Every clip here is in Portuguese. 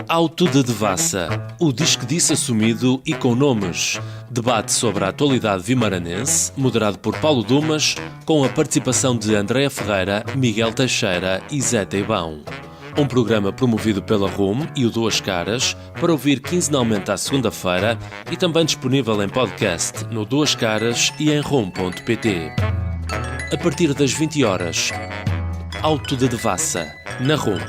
Auto de Devassa, o disque disse assumido e com nomes. Debate sobre a atualidade vimaranense, moderado por Paulo Dumas, com a participação de Andréa Ferreira, Miguel Teixeira e Zé Teibão. Um programa promovido pela RUM e o Duas Caras, para ouvir quinzenalmente à segunda-feira e também disponível em podcast no Duas Caras e em rum.pt. A partir das 20 horas, Auto de Devassa, na RUM.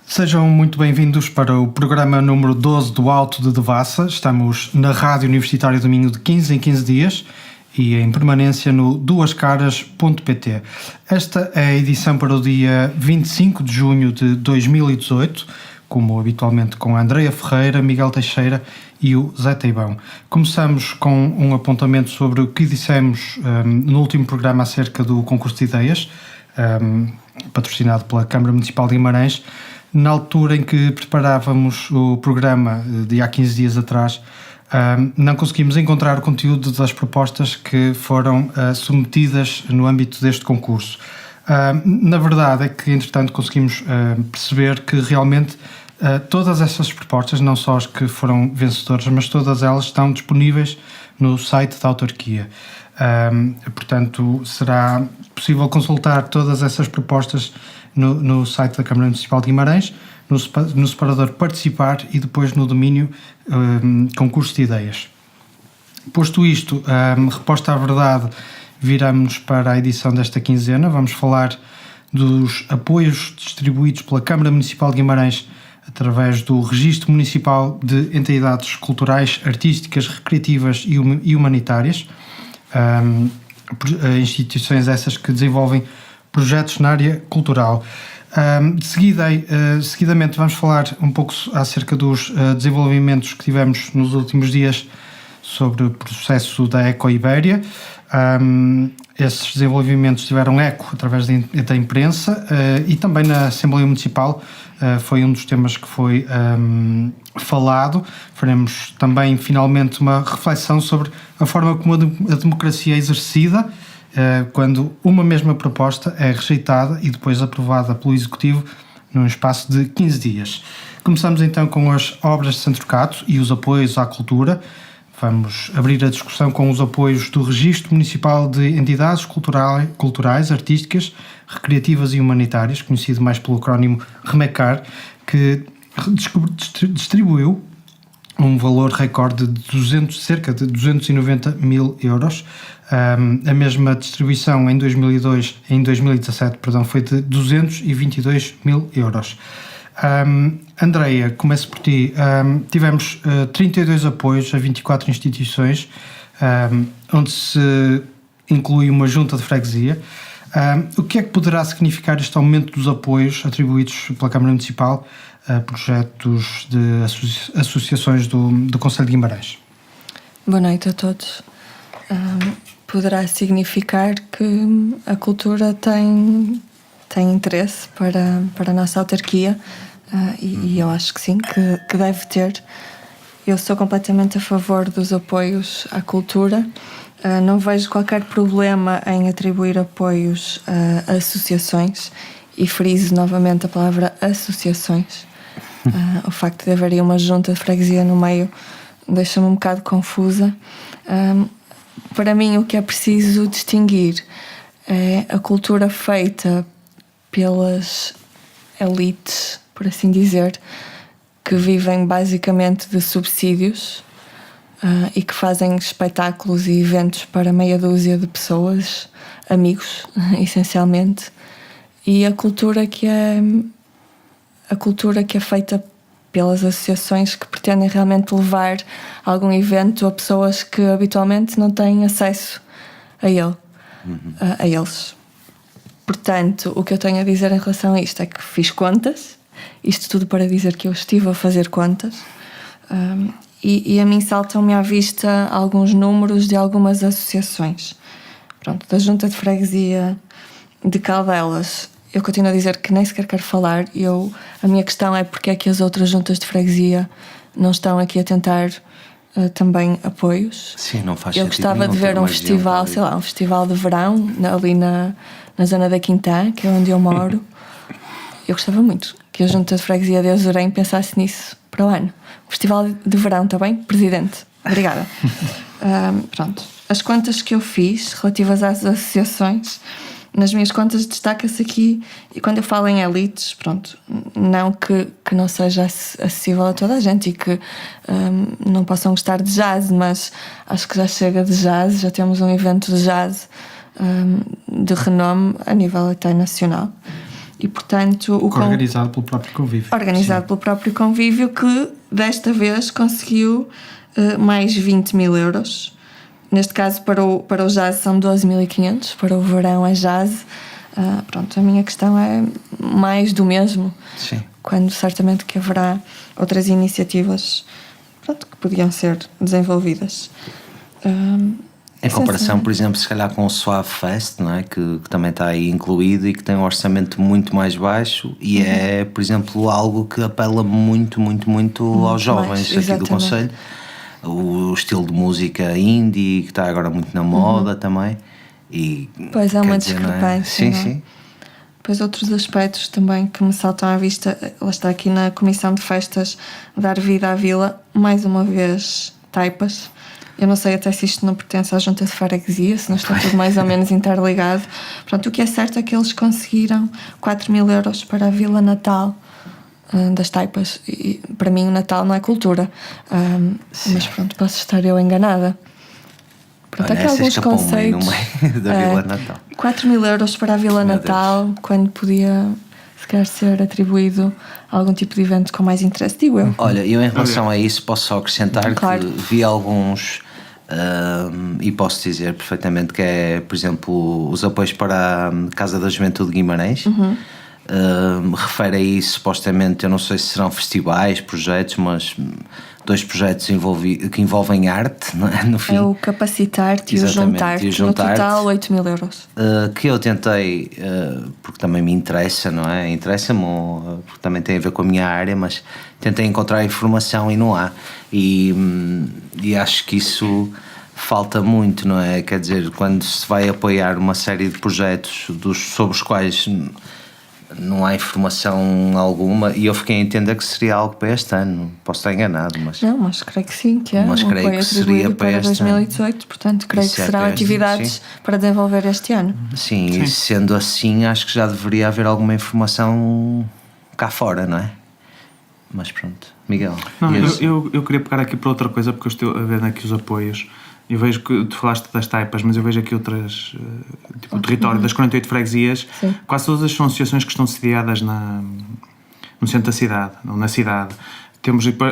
Sejam muito bem-vindos para o programa número 12 do Auto de Devassa. Estamos na Rádio Universitária do Minho de 15 em 15 dias e em permanência no duascaras.pt. Esta é a edição para o dia 25 de junho de 2018, como habitualmente com a Andréa Ferreira, Miguel Teixeira e o Zé Teibão. Começamos com um apontamento sobre o que dissemos no último programa acerca do concurso de ideias, patrocinado pela Câmara Municipal de Guimarães. Na altura em que preparávamos o programa de há 15 dias atrás, não conseguimos encontrar o conteúdo das propostas que foram submetidas no âmbito deste concurso. Na verdade é que, entretanto, conseguimos perceber que realmente todas essas propostas, não só as que foram vencedoras, mas todas elas estão disponíveis no site da autarquia. Portanto, será possível consultar todas essas propostas no site da Câmara Municipal de Guimarães, no separador Participar e depois no domínio Concurso de Ideias. Posto isto, reposta à verdade, viramos para a edição desta quinzena. Vamos falar dos apoios distribuídos pela Câmara Municipal de Guimarães através do Registro Municipal de Entidades Culturais, Artísticas, Recreativas e Humanitárias, instituições essas que desenvolvem projetos na área cultural. Seguidamente vamos falar um pouco acerca dos desenvolvimentos que tivemos nos últimos dias sobre o processo da Eco-Ibéria. Esses desenvolvimentos tiveram eco através da imprensa e também na Assembleia Municipal foi um dos temas que foi falado. Faremos também finalmente uma reflexão sobre a forma como a democracia é exercida quando uma mesma proposta é rejeitada e depois aprovada pelo Executivo num espaço de 15 dias. Começamos então com as obras de Santo Cato e os apoios à cultura. Vamos abrir a discussão com os apoios do Registro Municipal de Entidades Culturais, Artísticas, Recreativas e Humanitárias, conhecido mais pelo acrónimo REMECAR, que distribuiu um valor recorde de cerca de 290 mil euros. A mesma distribuição em 2017 foi de 222 mil euros. Andréa, começo por ti. Tivemos 32 apoios a 24 instituições, onde se inclui uma junta de freguesia. O que é que poderá significar este aumento dos apoios atribuídos pela Câmara Municipal a projetos de associações do Concelho de Guimarães? Boa noite a todos. Poderá significar que a cultura tem interesse para a nossa autarquia e eu acho que sim, que deve ter. Eu sou completamente a favor dos apoios à cultura. Não vejo qualquer problema em atribuir apoios a associações e friso novamente a palavra associações. O facto de haver uma junta de freguesia no meio deixa-me um bocado confusa. Para mim, o que é preciso distinguir é a cultura feita pelas elites, por assim dizer, que vivem basicamente de subsídios e que fazem espetáculos e eventos para meia dúzia de pessoas, amigos, essencialmente, e a cultura que é feita pelas associações que pretendem realmente levar algum evento a pessoas que habitualmente não têm acesso a eles. Portanto, o que eu tenho a dizer em relação a isto é que fiz contas, isto tudo para dizer que eu estive a fazer contas, e a mim saltam-me à vista alguns números de algumas associações. Pronto, da Junta de Freguesia de Caldelas, eu continuo a dizer que nem sequer quero falar. A minha questão é porque é que as outras juntas de freguesia não estão aqui a tentar também apoios. Sim, não faz sentido. Eu gostava de ver um festival, sei lá, um festival de verão ali na zona da Quintã, que é onde eu moro, eu gostava muito que a Junta de Freguesia de Arzurém pensasse nisso para o ano. O Festival de Verão, está bem? Presidente, obrigada. Pronto, as contas que eu fiz relativas às associações, nas minhas contas destaca-se aqui, e quando eu falo em elites, pronto, não que não seja acessível a toda a gente e que não possam gostar de jazz, mas acho que já chega de jazz, já temos um evento de jazz de renome a nível até nacional. E, portanto, organizado pelo próprio convívio. Organizado pelo próprio convívio, que desta vez conseguiu mais 20 mil euros. Neste caso, para o jazz são 12.500, para o verão é jazz. Pronto, a minha questão é mais do mesmo. Sim. Quando certamente que haverá outras iniciativas, pronto, que podiam ser desenvolvidas. Em comparação, por exemplo, se calhar com o Suave Fest, não é? Que também está aí incluído e que tem um orçamento muito mais baixo e é, por exemplo, algo que apela muito aos jovens aqui do concelho. O estilo de música indie, que está agora muito na moda também. E, pois há uma discrepância. Sim. Depois outros aspectos também que me saltam à vista, ela está aqui na Comissão de Festas, dar vida à vila, mais uma vez taipas. Eu não sei até se isto não pertence à Junta de Freguesia, se não está tudo mais ou menos interligado. Pronto, o que é certo é que eles conseguiram 4 mil euros para a Vila Natal das taipas. E para mim o Natal não é cultura. Mas pronto, posso estar eu enganada. Pronto, há aqui alguns conceitos. No meio da Vila Natal. 4 mil euros para a Vila Natal, quando podia se quer ser atribuído a algum tipo de evento com mais interesse, digo eu. Olha, eu em relação a isso posso só acrescentar que vi alguns e posso dizer perfeitamente que é, por exemplo, os apoios para a Casa da Juventude de Guimarães. Refere a isso, supostamente, eu não sei se serão festivais, projetos, mas 2 projetos que envolvem arte, não é? No fim. É o Capacitar-te e o Juntar-te, no total 8 mil euros. Que eu tentei, porque também me interessa, não é? Interessa-me, porque também tem a ver com a minha área, mas tentei encontrar informação e não há. E acho que isso falta muito, não é? Quer dizer, quando se vai apoiar uma série de projetos sobre os quais não há informação alguma, e eu fiquei a entender que seria algo para este ano. Posso estar enganado, mas... Não, mas creio que sim, que é. Mas creio que seria para 2018, portanto, creio que serão atividades para desenvolver este ano. Sim, e sendo assim, acho que já deveria haver alguma informação cá fora, não é? Mas pronto, Miguel. Não, eu queria pegar aqui para outra coisa, porque eu estou a ver aqui os apoios. Eu vejo que tu falaste das taipas, mas eu vejo aqui outras, tipo o território das 48 freguesias. Sim. Quase todas são associações que estão sediadas no centro da cidade, ou na cidade.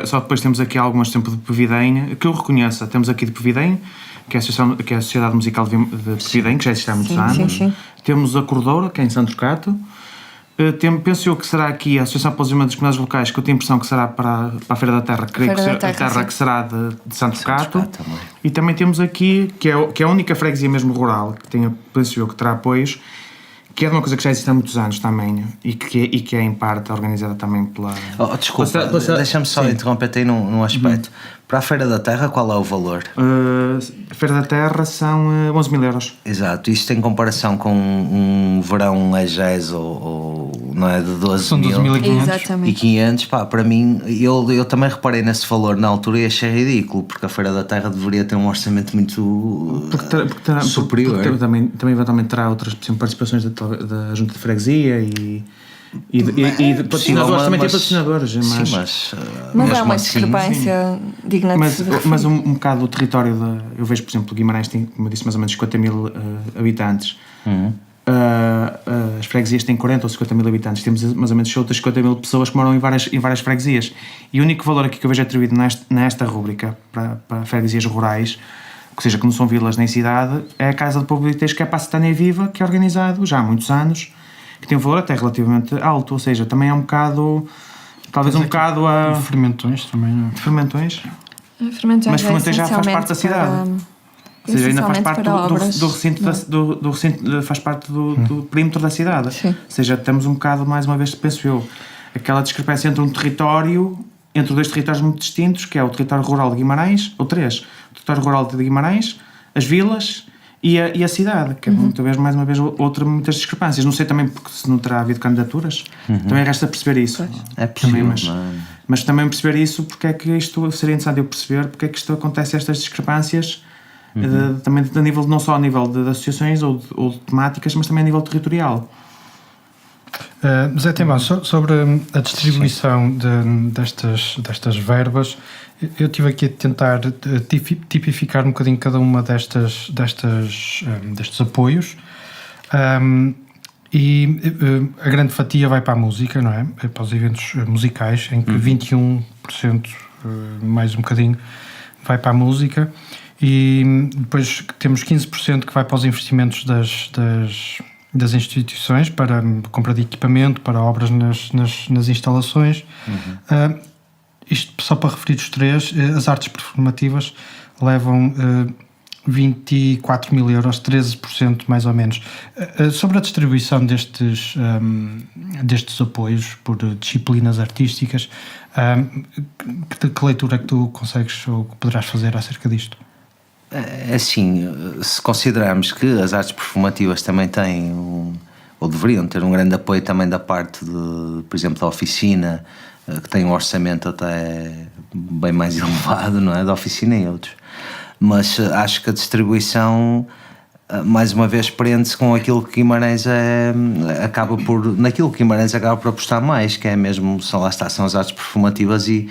Só depois temos aqui algumas, por exemplo, de Pevidém, que eu reconheço. Temos aqui de Pevidém, que é a Sociedade Musical de Pevidém, que já existe há muitos anos. Sim. Temos a Cordoura, que é em Santo Turcato. Penso eu que será aqui a Associação para o Desenvolvimento das Comunidades Locais, que eu tenho a impressão que será para a Feira da Terra, creio que será a Terra, que será de Santo Turcato. E também temos aqui, que é a única freguesia mesmo rural, que penso eu que terá apoios, que é de uma coisa que já existe há muitos anos também, e que é em parte organizada também pela... Desculpa, deixa-me só interromper-te aí num aspecto. Para a Feira da Terra, qual é o valor? A Feira da Terra são 11 mil euros. Exato, isto em comparação com um verão EGES ou não é, de 12 mil. São 12.500. E 500, pá, para mim, eu também reparei nesse valor na altura e achei ridículo, porque a Feira da Terra deveria ter um orçamento muito superior. Porque também eventualmente terá outras participações da Junta de Freguesia e de patrocinadores, também tem patrocinadores. Mas é uma discrepância digna de se referir. Mas um bocado o território eu vejo, por exemplo, Guimarães tem, como eu disse, mais ou menos 50 mil habitantes. As freguesias têm 40 ou 50 mil habitantes. Temos mais ou menos outras 50 mil pessoas que moram em várias freguesias. E o único valor aqui que eu vejo atribuído nesta rúbrica para freguesias rurais, ou seja, que não são vilas nem cidade, é a Casa de Povo de Tejo, que é para a Setânia Viva, que é organizado já há muitos anos, que tem um valor até relativamente alto, ou seja, também é um bocado, talvez um bocado a... Fermentões também, não é? Fermentões? Mas Fermentões já faz parte da cidade. Ou seja, ainda faz parte do recinto, faz parte do perímetro da cidade. Sim. Ou seja, temos um bocado, mais uma vez, penso eu, aquela discrepância entre entre 2 territórios muito distintos, que é o território rural de Guimarães, ou 3, o território rural de Guimarães, as vilas e a cidade, que é mais uma vez muitas discrepâncias. Não sei também porque se não terá havido candidaturas, também resta perceber isso. É possível, também, mas também perceber isso, porque é que isto seria interessante eu perceber porque é que isto acontece, estas discrepâncias, também a nível, não só a nível de associações ou de temáticas, mas também a nível territorial. Zé Tembão, sobre a distribuição destas verbas, eu estive aqui a tentar tipificar um bocadinho cada uma destes apoios, e a grande fatia vai para a música, não é? Para os eventos musicais, em que 21%, mais um bocadinho, vai para a música, e depois temos 15% que vai para os investimentos das instituições, para compra de equipamento, para obras nas instalações. Isto só para referir os três. As artes performativas levam 24 mil euros, 13% mais ou menos. Sobre a distribuição destes apoios por disciplinas artísticas, que leitura é que tu consegues ou que poderás fazer acerca disto? Assim, se considerarmos que as artes performativas também têm ou deveriam ter um grande apoio também da parte por exemplo, da oficina, que tem um orçamento até bem mais elevado, não é? Da oficina e outros. Mas acho que a distribuição, mais uma vez, prende-se com aquilo que Guimarães naquilo que Guimarães acaba por apostar mais, que é mesmo, são as artes performativas e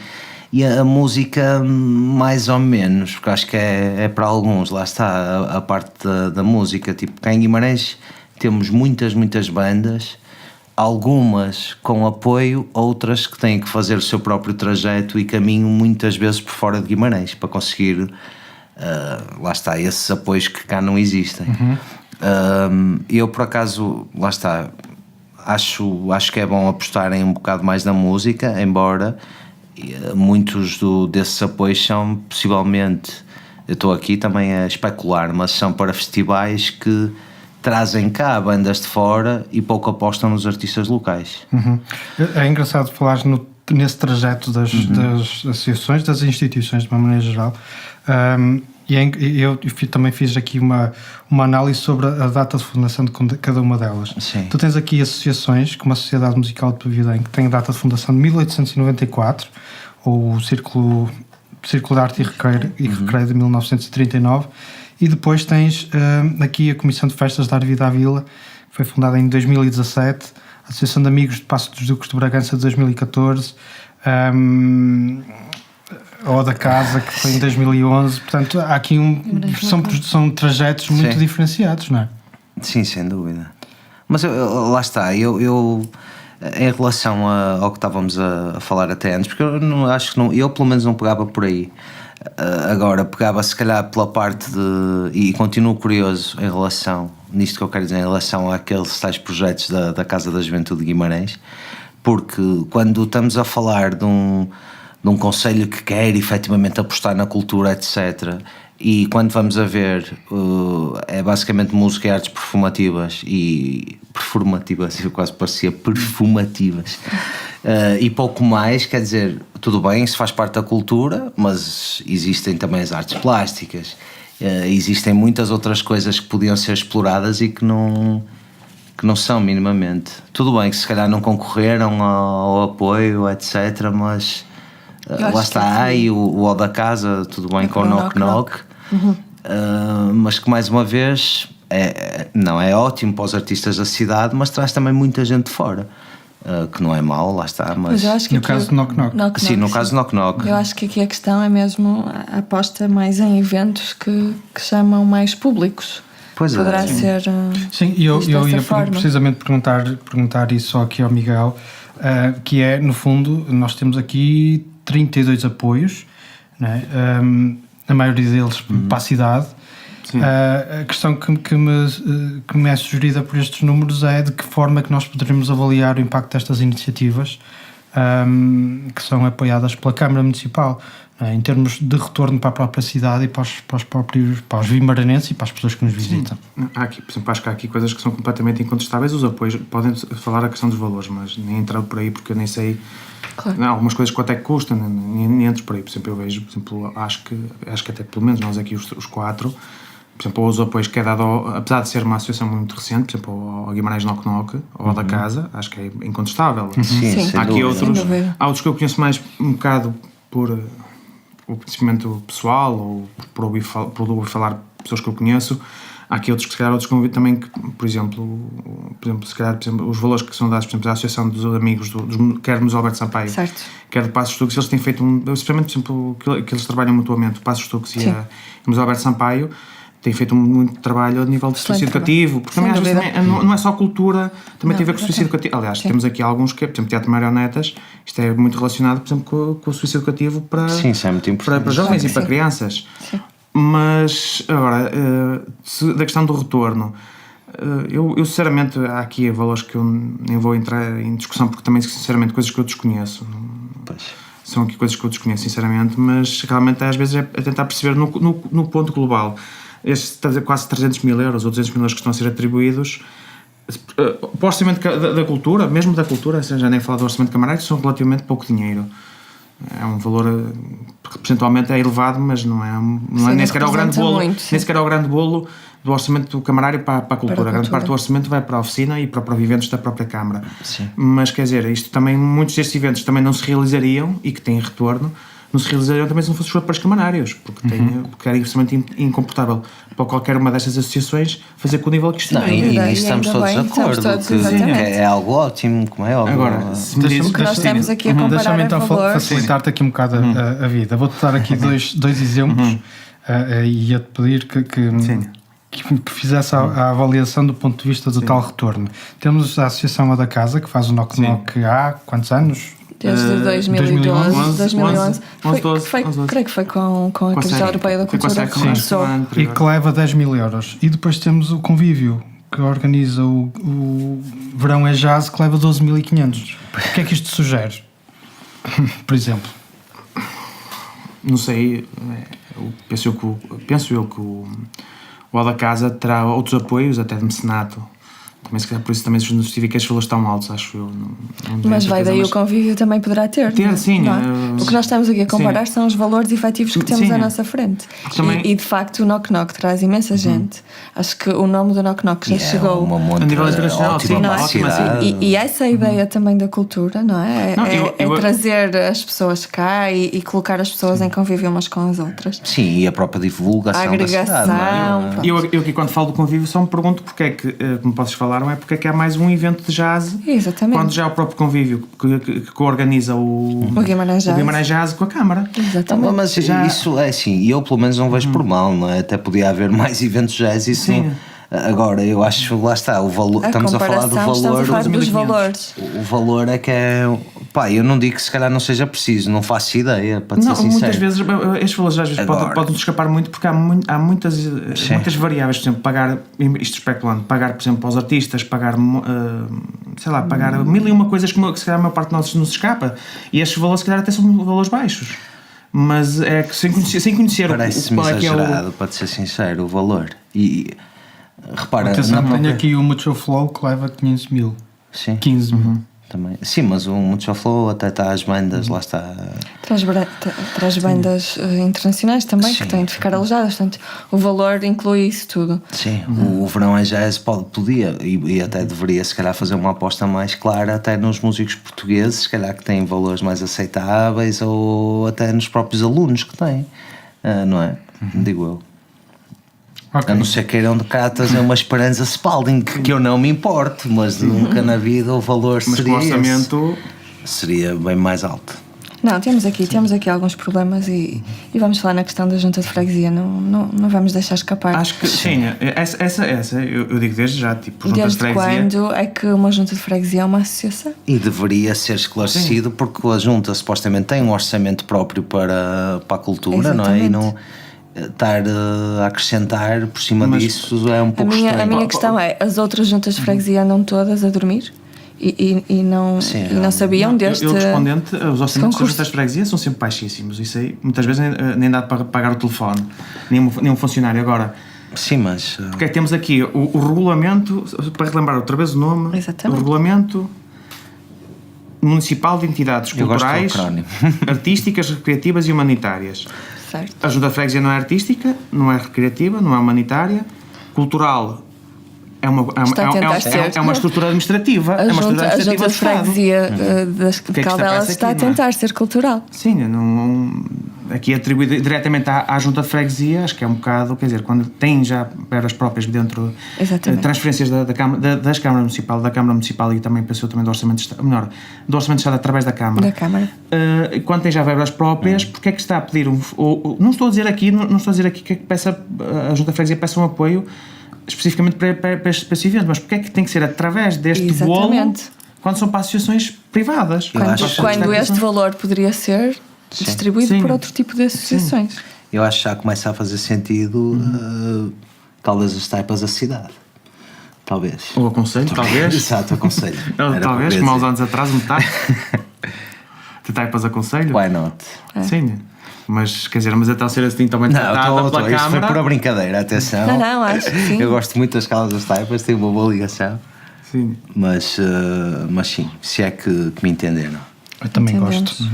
a música mais ou menos, porque acho que é para alguns, lá está a parte da música, tipo, cá em Guimarães temos muitas bandas, algumas com apoio, outras que têm que fazer o seu próprio trajeto e caminho muitas vezes por fora de Guimarães para conseguir, lá está, esses apoios que cá não existem. Eu por acaso, lá está, acho que é bom apostarem um bocado mais na música, embora muitos desses apoios são possivelmente, eu estou aqui também a especular, mas são para festivais que trazem cá bandas de fora e pouco apostam nos artistas locais. É engraçado falares nesse trajeto das associações, das instituições de uma maneira geral, e eu também fiz aqui uma análise sobre a data de fundação de cada uma delas. Sim. Tu tens aqui associações como a Sociedade Musical de Pavilhém, que tem a data de fundação de 1894, ou o Círculo de Arte e Recreio de 1939, e depois tens aqui a Comissão de Festas da Vida à Vila, que foi fundada em 2017, a Associação de Amigos de Paço dos Duques de Bragança de 2014, ou da Casa, que foi em 2011. Portanto, há aqui são trajetos muito diferenciados, não é? Sim, sem dúvida. Mas lá está, eu em relação ao que estávamos a falar até antes, porque eu não, acho que não, eu pelo menos não pegava por aí. Agora pegava se calhar pela parte e continuo curioso em relação, nisto que eu quero dizer, em relação àqueles tais projetos da Casa da Juventude de Guimarães, porque quando estamos a falar de um concelho que quer efetivamente apostar na cultura, etc., e quando vamos a ver, é basicamente música e artes performativas, eu quase parecia perfumativas, e pouco mais, quer dizer, tudo bem, isso faz parte da cultura, mas existem também as artes plásticas, existem muitas outras coisas que podiam ser exploradas e que não são minimamente. Tudo bem que se calhar não concorreram ao apoio, etc., mas lá está, e o da Casa, tudo bem com o Knock Knock. Mas que mais uma vez não é ótimo para os artistas da cidade, mas traz também muita gente de fora, que não é mau, lá está. Mas eu acho que no caso do Knock Knock. Sim, no caso do Knock Knock. Eu acho que aqui a questão é mesmo a aposta mais em eventos que chamam mais públicos. Pois poderá é. ser. Sim, e eu ia forma. precisamente perguntar isso só aqui ao Miguel, que é, no fundo, nós temos aqui 32 apoios, né? A maioria deles para a cidade. A questão que me é sugerida por estes números é de que forma é que nós poderemos avaliar o impacto destas iniciativas que são apoiadas pela Câmara Municipal, em termos de retorno para a própria cidade e para os vimaranenses e para as pessoas que nos visitam. Há aqui, por exemplo, acho que há aqui coisas que são completamente incontestáveis. Os apoios, podem falar a questão dos valores, mas nem entrar por aí porque eu nem sei. Claro. Não, algumas coisas quanto é que custam, nem entro por aí. Por exemplo, eu vejo, acho que até pelo menos nós aqui os quatro, por exemplo, os apoios que é dado, apesar de ser uma associação muito recente, por exemplo, ao Guimarães Knock Knock, ou ao da Casa, acho que é incontestável. Sim, Há aqui outros, dúvida. há outros que eu conheço mais um bocado por o conhecimento pessoal, ou por ouvir falar pessoas que eu conheço. Há aqui outros que, se calhar, outros convido também que, por exemplo, se calhar, os valores que são dados, por exemplo, à Associação dos Amigos, quer do Alberto Sampaio, Certo. quer do Passos Tux, eles têm feito, especialmente, por exemplo, que eles trabalham mutuamente, o Passos Tux e o Museu Alberto Sampaio, têm feito muito trabalho a nível de suicídio educativo, porque também, às vezes, não é só cultura, também tem a ver com o suicídio educativo. Aliás, temos aqui alguns que, por exemplo, Teatro Marionetas, isto é muito relacionado, por exemplo, com o suicídio educativo para, isso é muito importante. para jovens e para crianças. Sim. Mas, agora, da questão do retorno, eu sinceramente, há aqui valores que eu nem vou entrar em discussão, porque também, sinceramente, coisas que eu desconheço. Pois. São aqui coisas que eu desconheço, sinceramente, mas realmente às vezes é tentar perceber no ponto global. Estes quase 300 mil euros ou 200 mil euros que estão a ser atribuídos para o orçamento da cultura, mesmo da cultura, já nem falar do orçamento camarário, são relativamente pouco dinheiro. É um valor que percentualmente é elevado, mas não é nem sequer é o grande bolo, nem sequer é o grande bolo do orçamento do camarário para a cultura. A grande parte do orçamento vai para a oficina e para eventos da própria Câmara. Sim. Mas quer dizer, isto também, muitos destes eventos também não se realizariam e que têm retorno, não se realizariam também se não fosse os papéis camarários, porque era absolutamente incomportável para qualquer uma destas associações fazer com o nível que isto não, tem. e nisso estamos todos de acordo, que é algo ótimo, como é óbvio. Agora, se me dizes que nós estamos aqui a comparar deixa-me então valores. facilitar-te aqui um bocado a vida. Vou-te dar aqui dois exemplos e ia-te pedir que fizesse a avaliação do ponto de vista do tal retorno. Temos a Associação A da Casa, que faz o Knock Knock há quantos anos? Desde 2011. Creio que foi com a Crise Europeia da Cultura que começou. E que leva 10 mil euros. E depois temos o Convívio, que organiza o Verão é Jazz, que leva 12.500. O que é que isto sugere? Por exemplo. Não sei, penso eu que o A da Casa terá outros apoios, até de mecenato. Também, se calhar, por isso também se justifica que as valores estão altos, acho eu. Mas vai daí o Convívio também poderá ter. Sim. O que nós estamos aqui a comparar são os valores efetivos que temos à nossa frente. E de facto o Knock Knock traz imensa gente. Acho que o nome do Knock Knock já chegou a nível internacional, e essa ideia também da cultura, não é? É trazer as pessoas cá e colocar as pessoas em convívio umas com as outras. Sim, e a própria divulgação a agregação, da cidade. Eu aqui, quando falo do Convívio, só me pergunto porque é que, como vocês falaram, é porque é que há mais um evento de jazz. Exatamente. Quando já é o próprio Convívio que organiza o Guimarães Jazz com a Câmara. Exatamente. Não, mas isso é assim, e eu pelo menos não vejo por mal, não é? Até podia haver mais eventos jazz, isso não. Agora, eu acho, lá está, o valor, estamos a falar do valor. Estamos a falar dos valores. O valor é que é. Pá, eu não digo que se calhar não seja preciso, não faço ideia, para ser sincero. Muitas vezes, estes valores às vezes podem escapar muito, porque há muitas variáveis, por exemplo, pagar, isto especulando, pagar, por exemplo, aos artistas, pagar, pagar mil e uma coisas que se calhar a maior parte de nós não se escapa, e estes valores se calhar até são valores baixos. Mas é que sem conhecer parece-me exagerado, para ser sincero, o valor. E repara, tenho aqui o Mucho Flow que leva 500 mil. Sim. 15 mil. Também. Sim, mas o Mucho Flow até está às bandas, lá está. Traz bandas internacionais também, que têm de ficar alojadas, portanto o valor inclui isso tudo. Sim, o Verão é Jazz podia e até deveria se calhar fazer uma aposta mais clara até nos músicos portugueses, se calhar que têm valores mais aceitáveis, ou até nos próprios alunos que têm, não é? Digo eu. Okay. A não ser queiram de cá trazer uma Esperança Spalding, que eu não me importo, mas nunca na vida o valor seria, mas o orçamento seria bem mais alto. Não, temos aqui alguns problemas e vamos falar na questão da Junta de Freguesia, não vamos deixar escapar. Acho que sim, essa eu digo desde já, tipo, Junta desde de Freguesia. Quando é que uma Junta de Freguesia é uma associação? E deveria ser esclarecido, porque a Junta supostamente tem um orçamento próprio para a cultura. Exatamente. Não é? E não estar a acrescentar por cima disso é um pouco estranho. A minha questão é, as outras juntas de freguesia andam todas a dormir? E não sabiam deste... Eu respondente, os orçamentos das juntas de freguesia são sempre baixíssimos. Isso aí, muitas vezes nem dá para pagar o telefone, nem um funcionário. Agora, sim, mas... Porque é que temos aqui o regulamento, para relembrar outra vez o nome. Exatamente. O regulamento Municipal de Entidades Eu gosto do Culturais, acrónimo. Artísticas, Recreativas e Humanitárias. Certo. A Junta de Freguesia não é artística, não é recreativa, não é humanitária. Cultural é uma estrutura administrativa. A é uma Junta, estrutura a administrativa junta do de Estado. freguesia de que é que Caldelas está está a aqui, não é? tentar ser cultural. Sim, aqui é atribuído diretamente à Junta de Freguesia, acho que é um bocado, quer dizer, quando tem já verbas próprias dentro, transferências das Câmaras Municipal, da Câmara Municipal e também pensou também do Orçamento de Estado, melhor, do Orçamento de Estado através da Câmara. Da Câmara. Quando tem já verbas próprias, porque é que está a pedir não estou a dizer aqui que a Junta de Freguesia peça um apoio especificamente para este evento, mas porque é que tem que ser através deste bolo quando são para associações privadas? Quando este valor poderia ser distribuído por outro tipo de associações. Eu acho que já começa a fazer sentido talvez as taipas da cidade. Talvez. Ou aconselho, talvez. Exato, aconselho. Talvez, como há uns anos atrás, metade. De taipas aconselho? Why not? Sim. Mas, quer dizer, mas até ser assim também tratada pela Isso foi Câmara. por a brincadeira, atenção. Não, acho que sim. Eu gosto muito das Caldas das Taipas, tenho uma boa ligação. Sim. Mas sim, se é que me entenderam. Eu também gosto.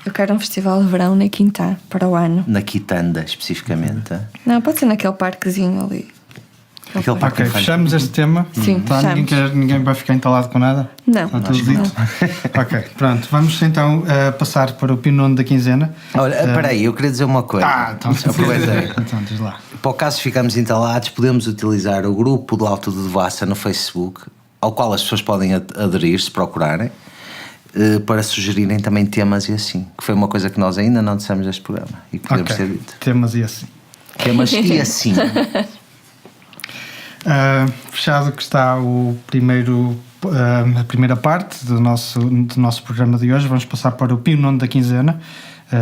Eu quero um festival de verão na Quintã para o ano. Na Quitanda, especificamente. Não, pode ser naquele parquezinho ali. Aquele parque Ok, fechamos este tema. Sim, Tá, ninguém vai ficar entalado com nada? Não. Está tudo dito? Ok, pronto. Vamos então passar para o Pinono da quinzena. Olha, espera aí, eu queria dizer uma coisa. Então Aproveitei. Então, diz lá. Para o caso de ficarmos entalados, podemos utilizar o grupo do Alto de Devassa no Facebook, ao qual as pessoas podem aderir, se procurarem, para sugerirem também temas e assim, que foi uma coisa que nós ainda não dissemos neste programa e que podemos ter dito. Temas e assim. Temas e assim. Fechado que está a primeira parte do nosso programa de hoje. Vamos passar para o Pinono da quinzena.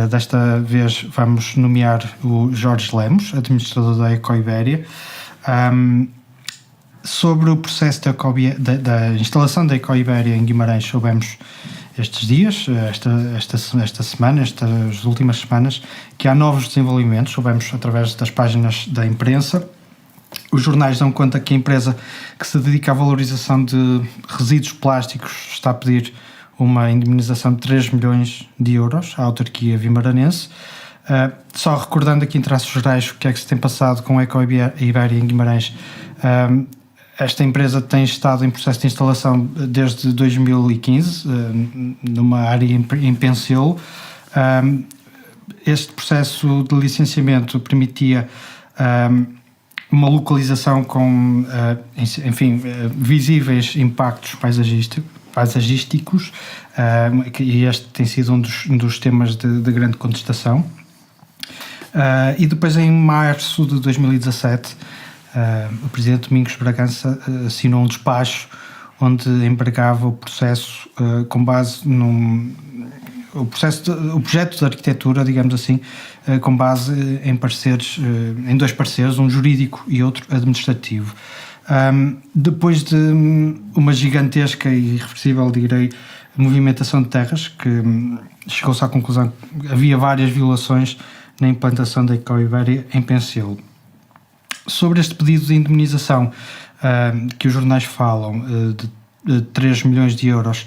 Desta vez vamos nomear o Jorge Lemos, administrador da Ecoibéria. Sobre o processo da instalação da Ecoibéria em Guimarães soubemos estes dias, esta semana, estas últimas semanas, que há novos desenvolvimentos. Soubemos através das páginas da imprensa. Os jornais dão conta que a empresa que se dedica à valorização de resíduos plásticos está a pedir uma indemnização de 3 milhões de euros à autarquia vimaranense. Só recordando aqui em traços gerais o que é que se tem passado com a Ecoibéria em Guimarães, esta empresa tem estado em processo de instalação desde 2015, numa área em Pencelo. Este processo de licenciamento permitia uma localização com, visíveis impactos paisagísticos, e este tem sido um dos temas de grande contestação. E depois, em março de 2017, o Presidente Domingos Bragança assinou um despacho onde embargava o processo com base o projeto de arquitetura, digamos assim, com base em pareceres, em dois pareceres, um jurídico e outro administrativo. Depois de uma gigantesca e irreversível, direi, movimentação de terras, que chegou-se à conclusão que havia várias violações na implantação da Ecoibéria em Pencelo. Sobre este pedido de indemnização que os jornais falam, de 3 milhões de euros,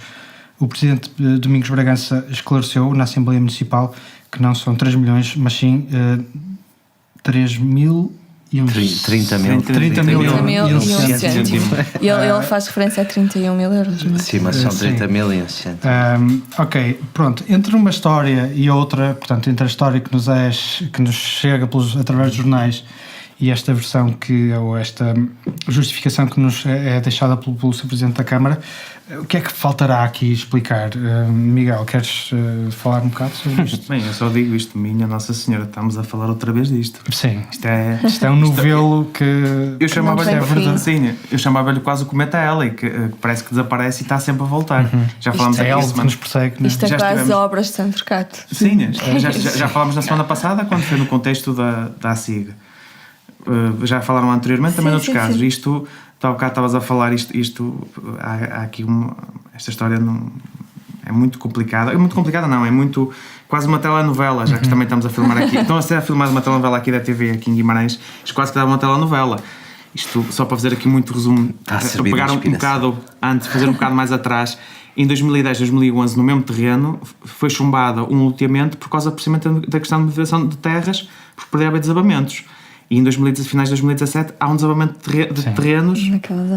o Presidente Domingos Bragança esclareceu na Assembleia Municipal que não são 3 milhões, mas sim 3 mil e uns... 30 mil. 30 mil e uns cêntimos. E ele faz referência a 31 mil euros, não é? Sim, mas são 30 mil e uns cêntimos. Ok, pronto. Entre uma história e outra, portanto, entre a história que nos chega através dos jornais e esta versão ou esta justificação que nos é deixada pelo Sr. Presidente da Câmara, o que é que faltará aqui explicar? Miguel, queres falar um bocado sobre isto? Bem, eu só digo isto, minha Nossa Senhora, estamos a falar outra vez disto. Sim. Isto é um novelo que... Eu chamava-lhe sim. Eu chamava-lhe quase o cometa Halley, que parece que desaparece e está sempre a voltar. Já falámos é aqui algo que nos persegue. Isto é quase obras de Santo Cato. Sim, já falámos na semana passada, quando foi no contexto da SIG. Já falaram anteriormente também noutros casos. Sim. Isto, há bocado estavas a falar, há aqui esta história é muito complicada. É muito complicada, não, é muito quase uma telenovela, já que também estamos a filmar aqui. Estão a ser filmada uma telenovela aqui da TV, aqui em Guimarães, isto quase que dá uma telenovela. Isto só para fazer aqui muito resumo, pegar um bocado antes, fazer um bocado mais atrás. Em 2010, 2011, no mesmo terreno, foi chumbado um loteamento por causa precisamente da questão de movimentação de terras, por poder haver desabamentos. E em finais de 2017 há um desabamento de terrenos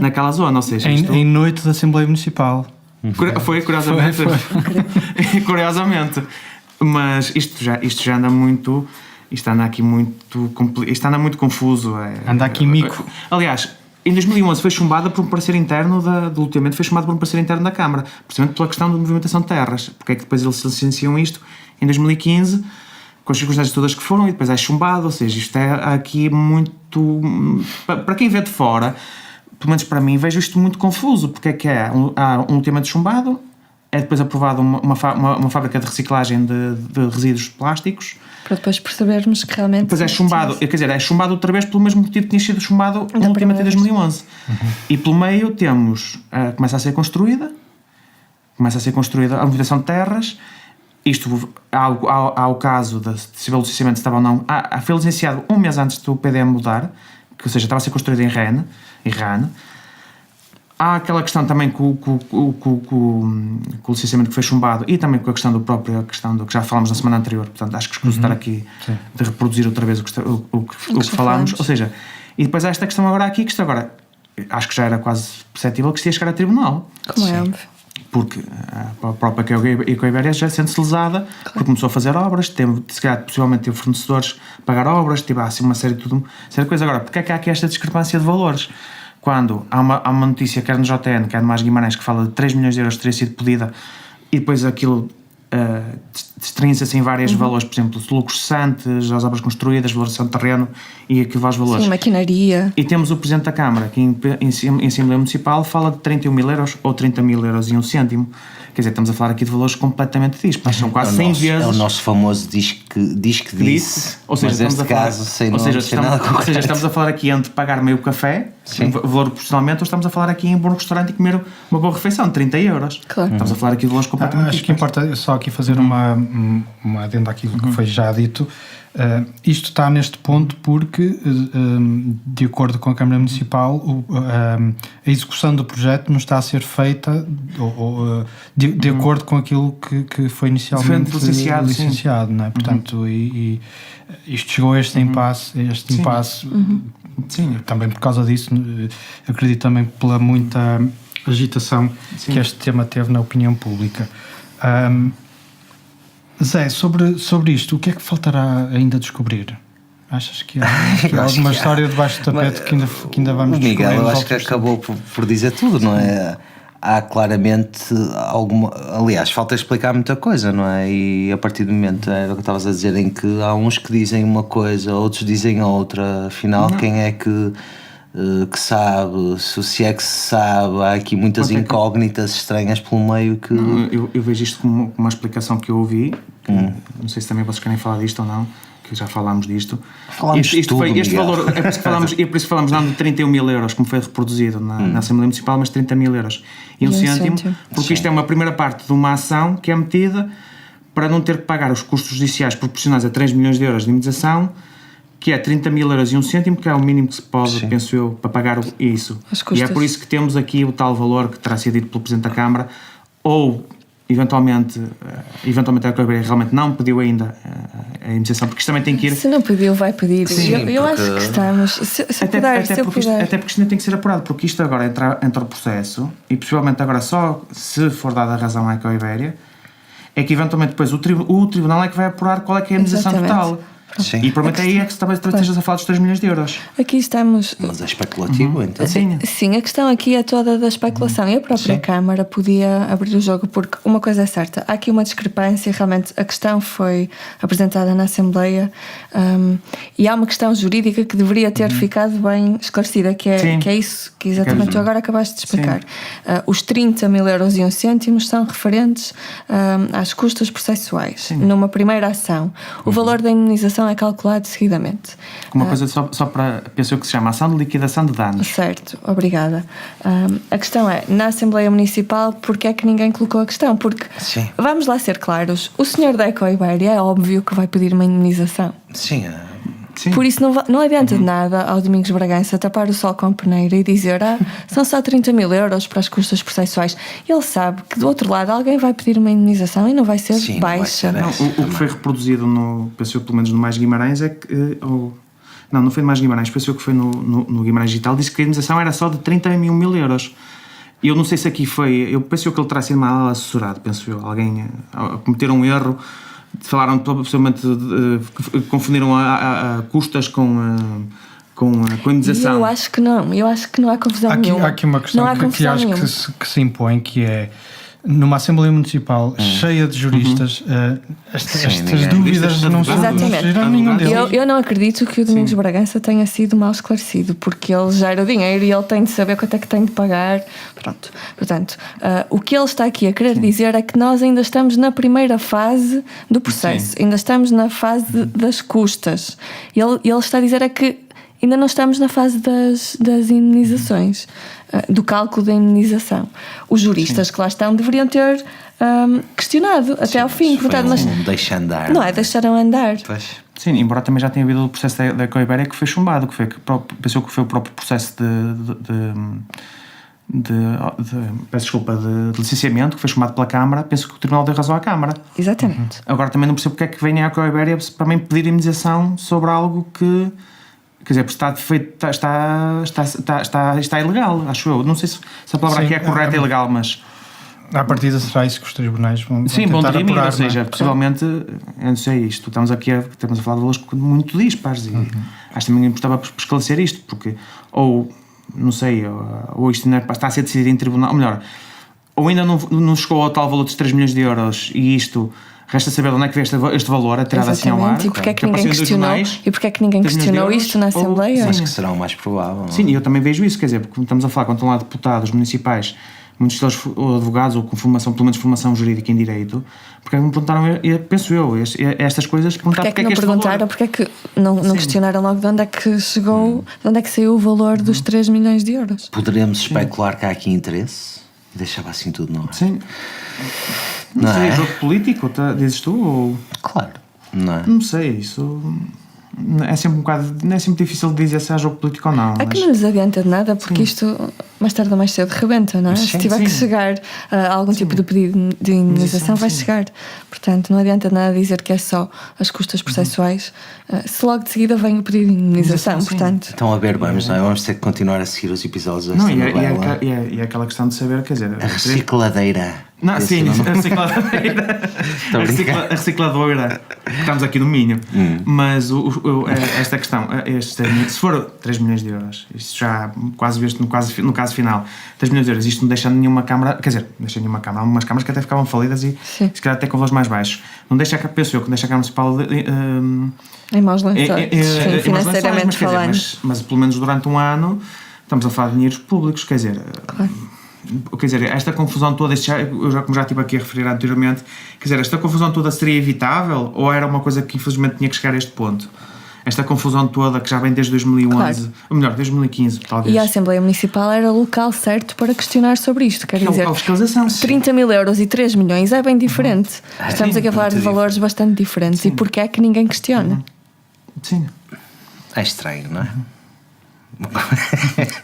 naquela zona. Ou seja, em noite da Assembleia Municipal. Foi, curiosamente. Curiosamente. Mas isto já anda muito. Isto anda muito confuso. Anda aqui mico. Aliás, em 2011 foi chumbada por um parecer interno do loteamento, foi chumbado por um parecer interno da Câmara, precisamente pela questão da movimentação de terras. Porque é que depois eles licenciam isto em 2015, com as circunstâncias todas que foram, e depois é chumbado. Ou seja, isto é aqui muito. Para quem vê de fora, pelo menos para mim, vejo isto muito confuso. Porque é que há um loteamento chumbado, é depois aprovado uma fábrica de reciclagem de resíduos plásticos. Para depois percebermos que realmente... Depois é chumbado, quer dizer, é chumbado outra vez pelo mesmo motivo que tinha sido chumbado no loteamento em 2011. E pelo meio temos, começa a ser construída a movimentação de terras. Isto, há o caso de se o licenciamento estava ou não... Foi licenciado um mês antes do PDM mudar, ou seja, estava a ser construído em RAN. Há aquela questão também com o licenciamento que foi chumbado, e também com a questão do que já falámos na semana anterior. Portanto, acho que escuso estar aqui de reproduzir outra vez o que falámos. Ou seja, e depois há esta questão agora aqui, que isto agora, acho que já era quase perceptível que isto ia chegar a tribunal. Como é óbvio. Porque a própria Ecoiberia já sente-se lesada, porque começou a fazer obras, se calhar possivelmente teve fornecedores a pagar obras, teve assim uma série de coisas. Agora, porque é que há aqui esta discrepância de valores? Quando há uma notícia, quer no JN, quer no Mais Guimarães, que fala de 3 milhões de euros teria sido pedida, e depois aquilo destrinça-se em vários valores, por exemplo, os lucros cessantes, as obras construídas, valorização de terreno e aqui vários valores. Sim, maquinaria. E temos o Presidente da Câmara, que em Assembleia Municipal fala de 31 mil euros ou 30 mil euros e um cêntimo. Quer dizer, estamos a falar aqui de valores completamente dispares. São quase 100 vezes. É o nosso famoso diz que disse. Ou seja, mas neste caso, sem nome, sem nada concreto. Ou seja, estamos a falar aqui entre pagar meio café, em valor proporcionalmente, ou estamos a falar aqui em um bom restaurante e comer uma boa refeição de 30 euros. Claro. Estamos a falar aqui de valores completamente Acho que importa só aqui fazer uma adenda àquilo que foi já dito. Isto está neste ponto porque, de acordo com a Câmara Municipal, a execução do projeto não está a ser feita de acordo com aquilo que foi inicialmente licenciado, não é? Portanto, e isto chegou a este impasse, Sim. Também por causa disso, acredito também pela muita agitação que este tema teve na opinião pública. Zé, sobre isto, o que é que faltará ainda descobrir? Achas que há alguma história debaixo do tapete que ainda vamos descobrir? Miguel, eu acho que acabou por dizer tudo, não é? Há claramente alguma... Aliás, falta explicar muita coisa, não é? E a partir do momento, era o que estavas a dizer, em que há uns que dizem uma coisa, outros dizem outra, afinal, quem é que sabe, se é que se sabe, há aqui muitas incógnitas estranhas pelo meio que... Não, eu vejo isto como uma explicação que eu ouvi, que não sei se também vocês querem falar disto ou não, que já falámos disto. Este valor, é por isso que falamos não de 31 mil euros, como foi reproduzido na Assembleia Municipal, mas 30 mil euros e um cêntimo, porque isto é uma primeira parte de uma ação que é metida para não ter que pagar os custos judiciais proporcionais a 3 milhões de euros de indemnização, que é 30 mil euros e um cêntimo, que é o mínimo que se pode, penso eu, para pagar isso. E é por isso que temos aqui o tal valor que terá sido dito pelo Presidente da Câmara, ou eventualmente a Câmara realmente não pediu ainda a indemnização, porque isto também tem que ir... Se não pediu, vai pedir. Sim, eu acho que estamos... Até porque isto ainda tem que ser apurado, porque isto agora entra o processo, e possivelmente agora só se for dada a razão à Ecoiberia, é que eventualmente depois o Tribunal é que vai apurar qual é que é a indemnização total. Sim. E provavelmente aí é que também estejas a falar dos 3 milhões de euros. Aqui estamos... Mas é especulativo, então? Sim, a questão aqui é toda da especulação. E a própria Câmara podia abrir o jogo, porque uma coisa é certa, há aqui uma discrepância, realmente a questão foi apresentada na Assembleia, e há uma questão jurídica que deveria ter ficado bem esclarecida, que é isso que exatamente tu agora acabaste de explicar. Os 30 mil euros e um cêntimo são referentes às custas processuais. Numa primeira ação, o valor da indemnização é calculado seguidamente. Uma coisa só para... Penso que se chama ação de liquidação de danos. Certo, obrigada. A questão é, na Assembleia Municipal, porque é que ninguém colocou a questão? Porque, vamos lá ser claros, o senhor da Ecoiberia é óbvio que vai pedir uma indemnização. Sim, Sim. Por isso não adianta de nada ao Domingos Bragança tapar o sol com peneira e dizer são só 30 mil euros para as custas processuais. Ele sabe que do outro lado alguém vai pedir uma indemnização e não vai ser baixa. Não, o que foi reproduzido pensou pelo menos no Mais Guimarães é que... não foi no Mais Guimarães, pensou que foi no Guimarães Digital, disse que a indemnização era só de 30 mil euros. E eu não sei se aqui foi... Eu penso que ele terá sido mal assessorado, penso eu. Alguém cometer um erro... Falaram possivelmente confundiram a custas com a indenização. Eu acho que não há confusão nenhuma. Há aqui uma questão que acho que se impõe, que é numa Assembleia Municipal cheia de juristas, estas dúvidas não surgirão nenhum deles. Eu não acredito que o Domingos Bragança tenha sido mal esclarecido, porque ele gera o dinheiro e ele tem de saber quanto é que tem de pagar. Pronto. Portanto, o que ele está aqui a querer dizer é que nós ainda estamos na primeira fase do processo, ainda estamos na fase das custas. Ele está a dizer é que ainda não estamos na fase das indenizações, do cálculo da indenização. Os juristas que lá estão deveriam ter questionado até ao fim. Portanto, mas deixa andar. Não é, deixaram andar. Pois. Sim, embora também já tenha havido o processo da Ecoiberia que foi chumbado, pensou que foi o próprio processo peço desculpa, de licenciamento que foi chamado pela Câmara. Penso que o Tribunal deu razão à Câmara. Exatamente. Agora também não percebo porque é que vem a Ecoiberia para mim pedir indenização sobre algo que, quer dizer, está ilegal, acho eu. Não sei se a palavra aqui é correta, é ilegal, mas... À partida será isso que os tribunais vão tentar dirimir, apurar, ou seja, possivelmente, eu não sei isto, estamos a falar de valores muito dispares e acho também importava esclarecer isto, porque não sei, ou isto ainda está a ser decidido em tribunal, ou melhor, ou ainda não chegou ao tal valor dos 3 milhões de euros e isto... Resta saber de onde é que veio este valor atirado assim ao ar. E porque é que ninguém questionou isto na Assembleia? Mas que será o mais provável. Sim, e eu também vejo isso, quer dizer, porque estamos a falar quando estão lá deputados municipais, muitos deles advogados ou com formação, pelo menos formação jurídica em direito, porque é que me perguntaram, penso eu, estas coisas, porque é que não perguntaram, porque é que não questionaram logo de onde é que chegou, de onde é que saiu o valor dos 3 milhões de euros? Poderemos especular que há aqui interesse e deixava assim tudo no ar. Sim. Não sei, jogo político, dizes tu? Ou... Claro, não é? Não sei, isso é sempre não é sempre difícil de dizer se há jogo político ou não. É que não lhes adianta de nada, porque isto mais tarde ou mais cedo rebenta, não é? Se tiver que chegar a algum tipo de pedido de indenização, vai chegar. Portanto, não adianta nada dizer que é só as custas processuais, se logo de seguida vem o pedido de indenização, portanto... Então, a ver, vamos ter que continuar a seguir os episódios desta novela. E é aquela questão de saber, quer dizer... A recicladeira. Não, sim, a recicladeira. A recicladora. Estamos aqui no Minho. Mas esta questão, se for 3 milhões de euros, isto já quase visto no caso final, 3 milhões de euros, isto não deixa nenhuma Câmara, quer dizer, deixa nenhuma Câmara, algumas câmaras que até ficavam falidas e se calhar até com valores mais baixos. Não deixa, penso eu, que deixa a Câmara Municipal em maus lençóis, financeiramente falando. Mas pelo menos durante um ano estamos a falar de dinheiros públicos, quer dizer... Quer dizer, esta confusão toda, como já estive aqui a referir anteriormente, quer dizer, esta confusão toda seria evitável ou era uma coisa que infelizmente tinha que chegar a este ponto? Esta confusão toda que já vem desde 2011, ou melhor, desde 2015 talvez. E a Assembleia Municipal era o local certo para questionar sobre isto, quer dizer, 30 mil euros e 3 milhões é bem diferente. Estamos aqui a falar de valores bastante diferentes. Sim. E porquê é que ninguém questiona? Sim. É estranho, não é?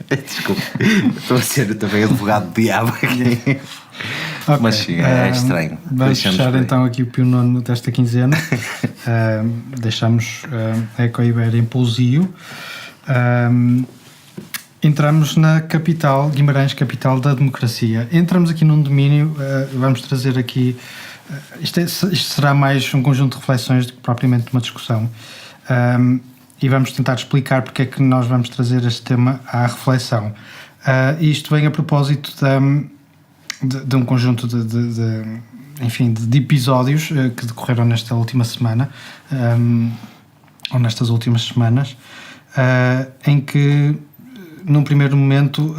Desculpa, estou a ser também advogado do diabo aqui. Okay. Mas sim, é estranho. Vamos fechar então aqui o Pio Nono desta quinzena. Deixamos a Ecoiberia em pousio. Entramos na capital, Guimarães, capital da democracia. Entramos aqui num domínio, vamos trazer aqui... Isto será mais um conjunto de reflexões do que propriamente uma discussão. E vamos tentar explicar porque é que nós vamos trazer este tema à reflexão. Isto vem a propósito de um conjunto de episódios que decorreram nesta última semana, ou nestas últimas semanas, em que, num primeiro momento,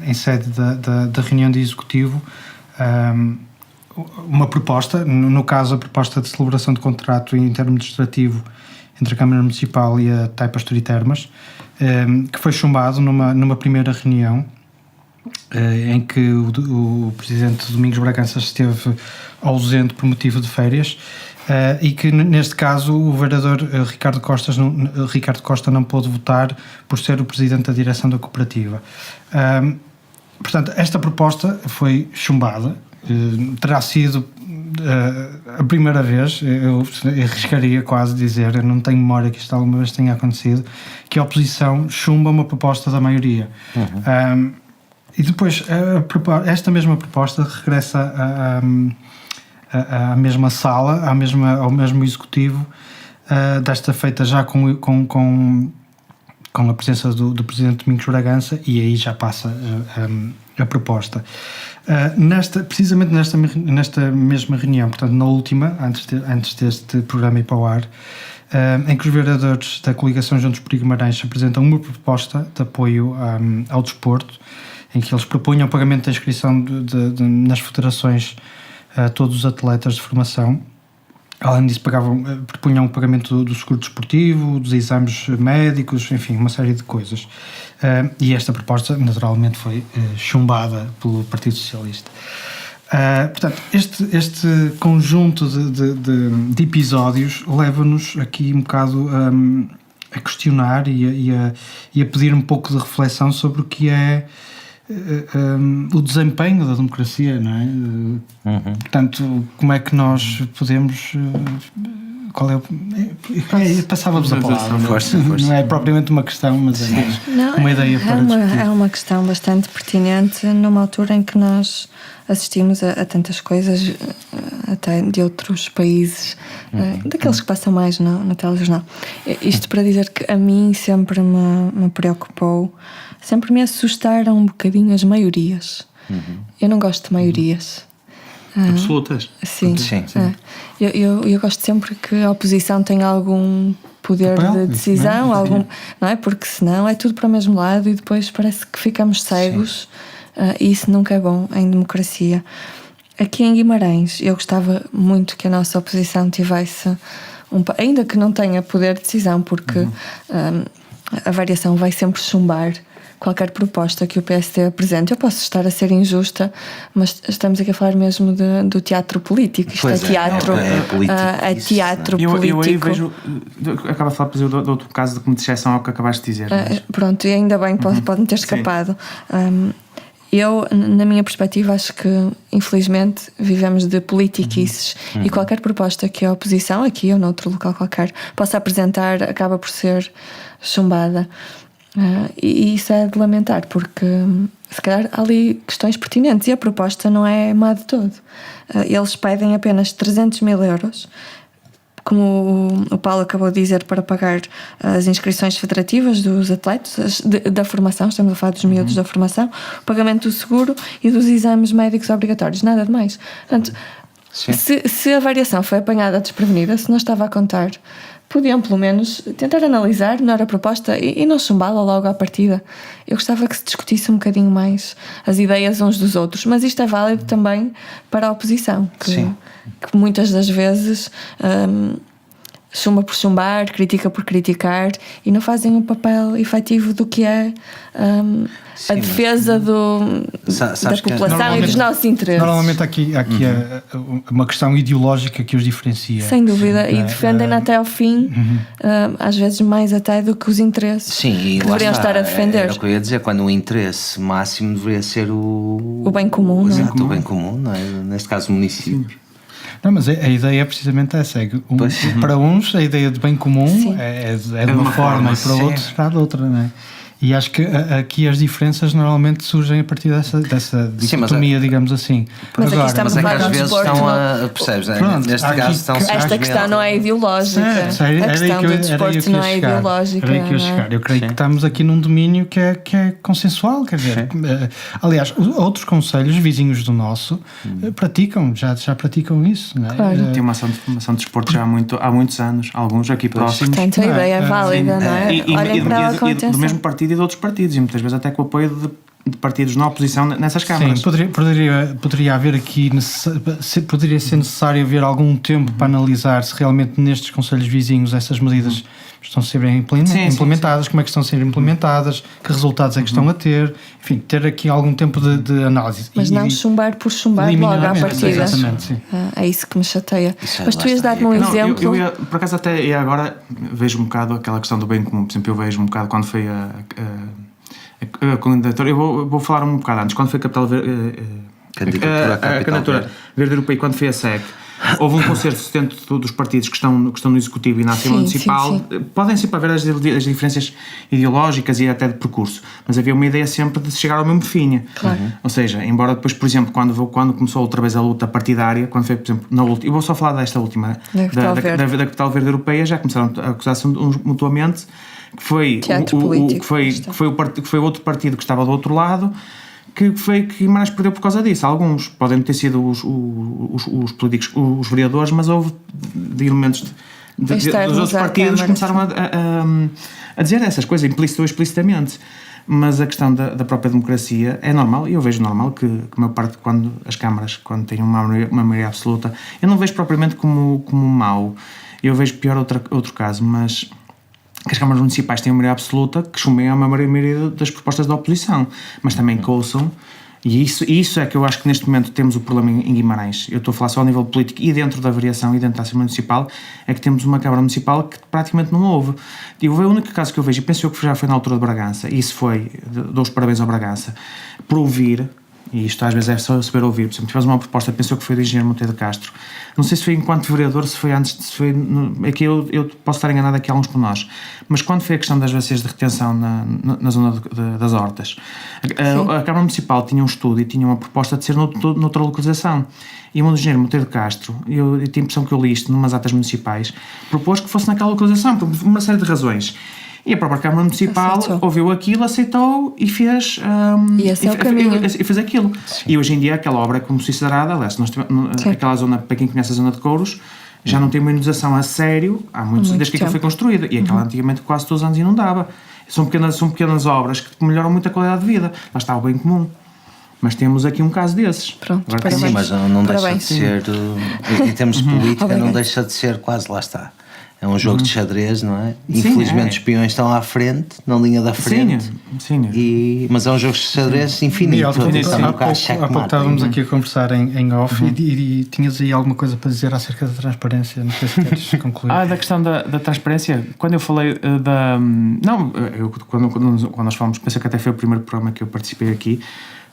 em sede da reunião de executivo, uma proposta, no caso a proposta de celebração de contrato interministrativo entre a Câmara Municipal e a TAI Pastor e Termas, que foi chumbado numa primeira reunião em que o Presidente Domingos Bragança esteve ausente por motivo de férias e que neste caso o vereador Ricardo Costa não pôde votar por ser o presidente da direção da cooperativa. Portanto, esta proposta foi chumbada, terá sido a primeira vez, eu arriscaria quase dizer, eu não tenho memória que isto alguma vez tenha acontecido, que a oposição chumba uma proposta da maioria. E depois esta mesma proposta regressa à mesma sala, ao mesmo executivo, desta feita já com a presença do presidente Domingos Bragança, e aí já passa a proposta. Precisamente nesta mesma reunião, portanto na última, antes deste programa ir para o ar, em que os vereadores da coligação Juntos por Guimarães apresentam uma proposta de apoio ao desporto, em que eles propunham o pagamento da inscrição nas federações a todos os atletas de formação. Além disso, propunham o pagamento do seguro desportivo, dos exames médicos, enfim, uma série de coisas. E esta proposta, naturalmente, foi chumbada pelo Partido Socialista. Portanto, este conjunto de episódios leva-nos aqui um bocado a questionar e a pedir um pouco de reflexão sobre o que é o desempenho da democracia, não é? Portanto, como é que nós podemos... passava-vos a palavra. Força. Não é propriamente uma questão, mas uma ideia para discutir. É uma questão bastante pertinente numa altura em que nós assistimos a tantas coisas, até de outros países, daqueles que passam mais no telejornal. Isto para dizer que a mim sempre me preocupou, sempre me assustaram um bocadinho as maiorias. Eu não gosto de maiorias. Absolutas. Sim. Eu gosto sempre que a oposição tenha algum poder de decisão, não é? Porque senão é tudo para o mesmo lado e depois parece que ficamos cegos, e isso nunca é bom em democracia. Aqui em Guimarães eu gostava muito que a nossa oposição tivesse ainda que não tenha poder de decisão, porque a variação vai sempre chumbar qualquer proposta que o PSD apresente. Eu posso estar a ser injusta, mas estamos aqui a falar mesmo do teatro político. Isto é teatro, é teatro político. Eu aí vejo, acaba de falar do outro caso de como de exceção ao que acabaste de dizer. Pronto, e ainda bem, pode-me ter escapado. Eu, na minha perspectiva, acho que infelizmente vivemos de politiquices, e qualquer proposta que a oposição, aqui ou noutro local qualquer, possa apresentar acaba por ser chumbada. E isso é de lamentar, porque se calhar há ali questões pertinentes e a proposta não é má de todo. Eles pedem apenas 300 mil euros, como o Paulo acabou de dizer, para pagar as inscrições federativas dos atletas da formação, estamos a falar dos miúdos da formação, o pagamento do seguro e dos exames médicos obrigatórios, nada de mais. Portanto, se a variação foi apanhada desprevenida, se não estava a contar, podiam pelo menos tentar analisar melhor a proposta e não chumbá-la logo à partida. Eu gostava que se discutisse um bocadinho mais as ideias uns dos outros, mas isto é válido também para a oposição, que muitas das vezes chumba por chumbar, critica por criticar, e não fazem um papel efetivo do que é a defesa da população e dos nossos interesses. Normalmente aqui uma questão ideológica que os diferencia. Sem dúvida, e defendem até ao fim, às vezes mais até do que os interesses que deveriam estar a defender. Era o que eu ia dizer, quando o interesse máximo deveria ser o bem comum, o bem comum, não é? Neste caso o município. Não, mas a ideia é precisamente essa. Para uns a ideia de bem comum é de uma forma, e para outros será de outra, não é? E acho que aqui as diferenças normalmente surgem a partir dessa dicotomia, digamos assim. Mas agora, aqui estamos a falar às vezes estão a... Percebes? Neste caso estão esta questão não é ideológica. A questão do desporto não é ideológica. Era aí que eu chegar. Eu creio que estamos aqui num domínio que é consensual. Quer dizer, aliás, outros concelhos vizinhos do nosso praticam, já praticam isso. Não é? Claro. Tem uma ação de desporto já há muitos anos, alguns aqui próximos. Portanto, a ideia é válida, não é? E do mesmo partido e de outros partidos, e muitas vezes até com o apoio de de partidos na oposição nessas câmaras. Sim, poderia haver aqui, poderia ser necessário haver algum tempo para analisar se realmente nestes conselhos vizinhos essas medidas estão a ser bem implementadas, como é que estão a ser implementadas, que resultados é que estão a ter, enfim, ter aqui algum tempo de análise. Mas não chumbar por chumbar logo à partida. Exatamente, sim. É isso que me chateia. Mas tu ias dar-me um exemplo. Eu por acaso até agora vejo um bocado aquela questão do bem comum. Por exemplo, eu vejo um bocado quando foi a candidatura. Eu vou falar um bocado antes. Quando foi a candidatura verde europeia, quando foi a SEC, houve um concerto dentro dos partidos que estão no Executivo e na Assembleia Municipal. Sim. Podem sempre haver as diferenças ideológicas e até de percurso, mas havia uma ideia sempre de chegar ao mesmo fim. Claro. Ou seja, embora depois, por exemplo, quando começou outra vez a luta partidária, quando foi, por exemplo, na última, eu vou só falar desta última, da Capital Verde Europeia, já começaram a acusar-se mutuamente, que foi o outro partido que estava do outro lado, que Guimarães perdeu por causa disso. Alguns podem ter sido os políticos, os vereadores, mas houve de elementos dos outros partidos que começaram a dizer essas coisas, implícito ou explicitamente. Mas a questão da própria democracia é normal, e eu vejo normal que a maior parte, quando as câmaras, quando têm uma maioria absoluta, eu não vejo propriamente como mau. Eu vejo pior outro caso, mas que as câmaras municipais têm uma maioria absoluta, que chumeiam a maioria das propostas da oposição, mas também que ouçam, e isso é que eu acho que neste momento temos o problema em Guimarães. Eu estou a falar só ao nível político e dentro da variação e dentro da Assembleia Municipal, é que temos uma Câmara Municipal que praticamente não houve. E o único caso que eu vejo, e penso que já foi na altura de Bragança, e isso foi, dou os parabéns ao Bragança, por ouvir, e isto às vezes é só saber ouvir. Por exemplo, tivemos uma proposta, pensou que foi do engenheiro Monteiro de Castro, não sei se foi enquanto vereador, se foi antes, é que eu posso estar enganado aqui alguns por nós, mas quando foi a questão das bacias de retenção na zona das hortas, a Câmara Municipal tinha um estudo e tinha uma proposta de ser noutra localização, e o engenheiro Monteiro de Castro, eu tenho a impressão que eu li isto numas atas municipais, propôs que fosse naquela localização, por uma série de razões. E a própria Câmara Municipal ouviu aquilo, aceitou e fez e fez aquilo. Sim. E hoje em dia aquela obra é como se considerada, aliás, aquela zona, para quem conhece a zona de Couros, já não tem uma inundação a sério há muitos desde que aquilo foi construída. E aquela antigamente quase todos os anos inundava. São pequenas obras que melhoram muito a qualidade de vida. Lá está o bem comum. Mas temos aqui um caso desses. Pronto, agora, sim, mas não deixa de ser, em termos de política, não deixa de ser quase, lá está. É um jogo de xadrez, não é? Sim, infelizmente os peões estão à frente, na linha da frente. Sim. Mas é um jogo de xadrez infinito. Há pouco estávamos aqui a conversar em off e tinhas aí alguma coisa para dizer acerca da transparência. Não sei se queres concluir. Da questão da transparência, quando eu falei quando nós falamos, penso que até foi o primeiro programa que eu participei aqui.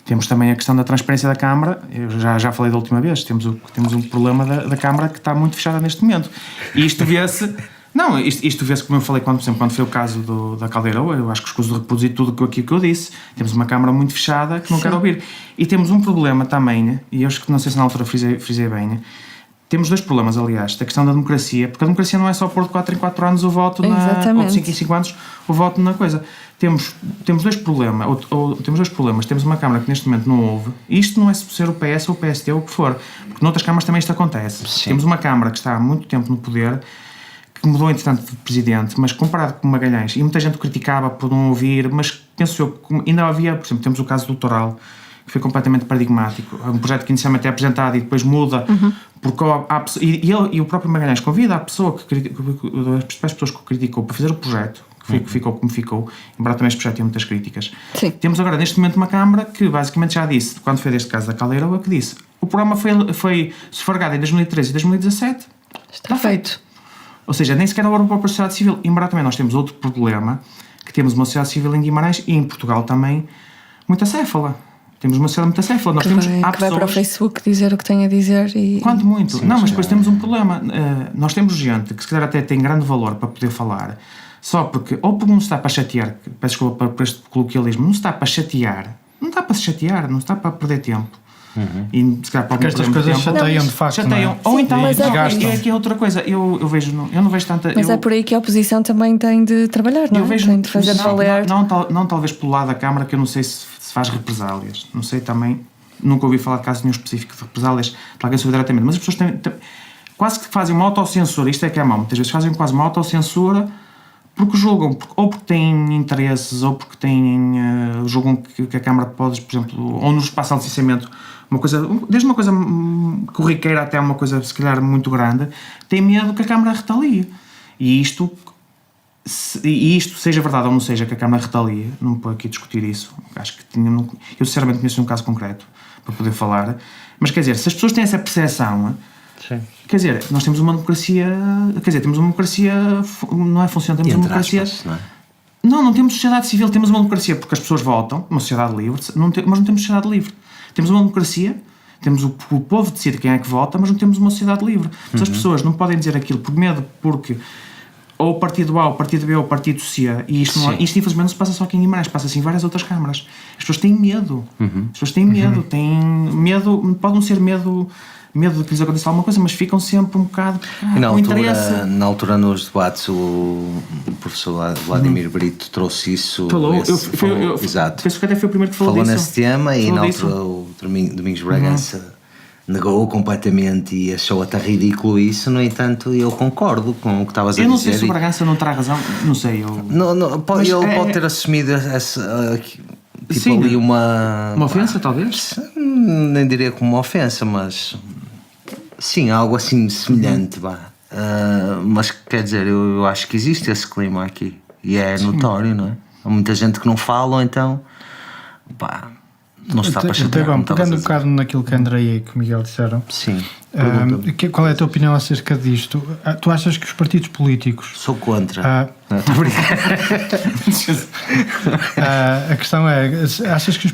Temos também a questão da transparência da Câmara. Eu já falei da última vez. Temos um problema da Câmara que está muito fechada neste momento. E isto vê-se... Não, isto vê-se, como eu falei, por exemplo, quando foi o caso da Caldeirão, eu acho que escuso de reproduzir tudo aquilo que eu disse. Temos uma Câmara muito fechada que não quer ouvir. E temos um problema também, e eu acho que não sei se na altura frisei bem, temos dois problemas, aliás, da questão da democracia, porque a democracia não é só pôr de 4 em 4 anos o voto, ou de 5 em 5 anos o voto na coisa. Temos dois problemas, temos dois problemas. Temos uma Câmara que neste momento não houve, e isto não é ser o PS ou o PST ou o que for, porque noutras câmaras também isto acontece. Sim. Temos uma Câmara que está há muito tempo no poder, que mudou entretanto de presidente, mas comparado com Magalhães, e muita gente o criticava por não ouvir, mas penso eu que ainda havia, por exemplo, temos o caso do Litoral, que foi completamente paradigmático. É um projeto que inicialmente é apresentado e depois muda, porque e o próprio Magalhães convida a pessoa as principais pessoas que o criticou para fazer o projeto, que ficou como ficou, embora também este projeto tinha muitas críticas. Sim. Temos agora neste momento uma Câmara que basicamente já disse, quando foi deste caso da Caldeirão, que disse, o programa foi sufragado em 2013 e 2017, está feito. Ou seja, nem sequer houve a própria sociedade civil, embora também nós temos outro problema, que temos uma sociedade civil em Guimarães e em Portugal também, muito acéfala. Temos uma sociedade muito acéfala. Nós temos pessoas vai para o Facebook dizer o que tem a dizer e... Quanto muito. Sim, mas depois temos um problema. Nós temos gente que se calhar até tem grande valor para poder falar, só porque, ou porque não se está para chatear, peço desculpa por este coloquialismo, não se está para chatear, não está para se chatear, não está para perder tempo. E se calhar porque estas coisas chateiam de facto. Chateiam. Sim, ou então, mas aqui é outra coisa, eu não vejo tanta... Mas é por aí que a oposição também tem de trabalhar, não é? Tem de fazer valer. Não talvez pelo lado da Câmara, que eu não sei se faz represálias, não sei também, nunca ouvi falar de caso nenhum específico de represálias de alguém sobre diretamente, mas as pessoas quase que fazem uma autocensura, isto é que é mau, muitas vezes fazem quase uma autocensura porque julgam, ou porque têm interesses, ou porque julgam que a Câmara pode, por exemplo, ou nos espaços de licenciamento, desde uma coisa corriqueira até uma coisa se calhar muito grande, tem medo que a Câmara retalie. E isto, seja verdade ou não seja que a Câmara retalie, não vou aqui discutir isso, acho que eu sinceramente conheço um caso concreto para poder falar, mas quer dizer, se as pessoas têm essa percepção, sim. Quer dizer, nós temos uma democracia, não é funcional, temos uma democracia... Aspas, não é? Não temos sociedade civil, temos uma democracia porque as pessoas votam, uma sociedade livre, mas não temos sociedade livre. Temos uma democracia, temos o povo decide quem é que vota, mas não temos uma sociedade livre. Mas as pessoas não podem dizer aquilo por medo, porque ou o partido A, o partido B ou o partido C, e isto infelizmente não se passa só aqui em Guimarães, passa-se em várias outras câmaras. As pessoas têm medo. As pessoas têm medo, pode não ser medo de que lhes aconteça alguma coisa, mas ficam sempre um bocado na altura nos debates o professor Vladimir Brito trouxe isso. Exato. Penso que até foi o primeiro que falou disso. Nesse tema e na altura o Domingos Bragança negou completamente e achou até ridículo isso. No entanto, eu concordo com o que estavas a dizer. Eu não sei se o Bragança não terá razão, não sei. Ele pode ter assumido essa... Sim, ali uma ofensa, talvez? Nem diria como uma ofensa, mas sim, algo assim semelhante, mas quer dizer, eu acho que existe esse clima aqui e é notório, não é? Há muita gente que não fala, ou então não está para chatear. Pegando um bocado naquilo que a Andreia e que o Miguel disseram, sim, qual é a tua opinião acerca disto? Tu achas que os partidos políticos... Sou contra. A questão é, achas que os